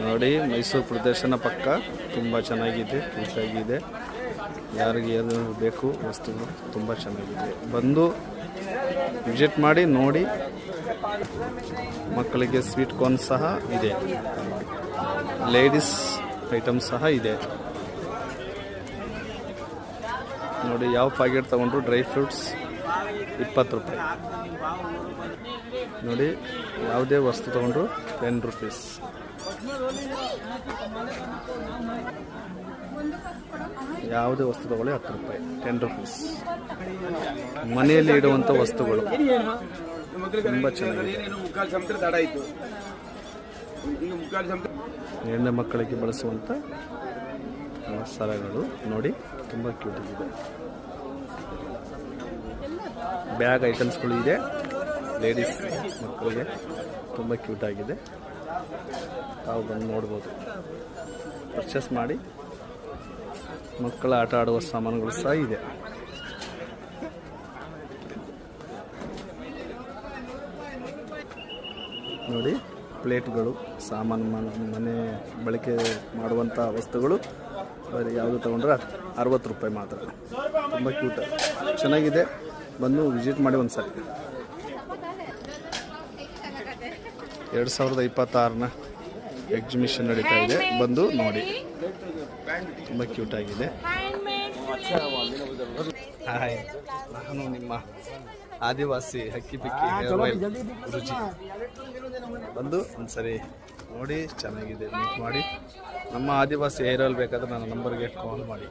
ನೋಡಿ ಮೈಸೂರು ಪ್ರದರ್ಶನ ಪಕ್ಕ ತುಂಬ ಚೆನ್ನಾಗಿದೆ, ಕ್ಯೂಟಾಗಿದೆ. ಯಾರಿಗೆ ಏನು ಬೇಕು ವಸ್ತುಗಳು ತುಂಬ ಚೆನ್ನಾಗಿದೆ, ಬಂದು ವಿಸಿಟ್ ಮಾಡಿ ನೋಡಿ. ಮಕ್ಕಳಿಗೆ ಸ್ವೀಟ್ ಕಾರ್ನ್ ಸಹ ಇದೆ, ಲೇಡೀಸ್ ಐಟಮ್ ಸಹ ಇದೆ. ನೋಡಿ ಯಾವ ಪ್ಯಾಕೆಟ್ ತಗೊಂಡ್ರು ಡ್ರೈ ಫ್ರೂಟ್ಸ್ 20 ರೂಪಾಯಿ. ನೋಡಿ ಯಾವುದೇ ವಸ್ತು ತಗೊಂಡ್ರು 10 ರೂಪೀಸ್. ಯಾವುದೇ ವಸ್ತು ತಗೊಳ್ಳಿ 10 ರೂಪಾಯಿ, 10 ರೂಪೀಸ್. ಮನೆಯಲ್ಲಿ ಇಡುವಂಥ ವಸ್ತುಗಳು ತುಂಬ ಚೆನ್ನಾಗಿದೆ. ಹೆಣ್ಣು ಮಕ್ಕಳಿಗೆ ಬಳಸುವಂಥ ಸರಗಳು ನೋಡಿ ತುಂಬ ಕ್ಯೂಟ್ ಆಗಿದೆ. ಬ್ಯಾಗ್ ಐಟಮ್ಸ್ಗಳು ಇದೆ, ಲೇಡೀಸ್ ಮಕ್ಕಳಿಗೆ ತುಂಬ ಕ್ಯೂಟ್ ಆಗಿದೆ. ತಾವು ಬಂದು ನೋಡ್ಬೋದು, ಪರ್ಚೇಸ್ ಮಾಡಿ. ಮಕ್ಕಳ ಆಟ ಆಡುವ ಸಾಮಾನುಗಳು ಸಹ ಇದೆ. ನೋಡಿ ಪ್ಲೇಟ್ಗಳು, ಸಾಮಾನು, ಮನೆ ಬಳಕೆ ಮಾಡುವಂಥ ವಸ್ತುಗಳು ಬರೀ ಯಾವುದು ತಗೊಂಡ್ರೆ 60 ರೂಪಾಯಿ ಮಾತ್ರ. ತುಂಬ ಕ್ಯೂಟ್ ಚೆನ್ನಾಗಿದೆ, ಬಂದು ವಿಸಿಟ್ ಮಾಡಿ ಒಂದು ಸಾರಿ. 2026ನ ಎಕ್ಸಿಬಿಷನ್ ನಡೀತಾ ಇದೆ, ಬಂದು ನೋಡಿ. ತುಂಬ ಕ್ಯೂಟ್ ಆಗಿದೆ. ಹಾಯ್, ನಾನು ನಿಮ್ಮ ಆದಿವಾಸಿ ಹಕ್ಕಿ ಪಿಕ್ಕಿ ರುಚಿ. ಬಂದು ಒಂದ್ಸರಿ ನೋಡಿ, ಚೆನ್ನಾಗಿದೆ, ಮೀಟ್ ಮಾಡಿ. ನಮ್ಮ ಆದಿವಾಸಿ ಹೇರ್ ಆಯಿಲ್ ಬೇಕಾದ್ರೆ ನನ್ನ ನಂಬರ್ಗೆ ಕಾಲ್ ಮಾಡಿ.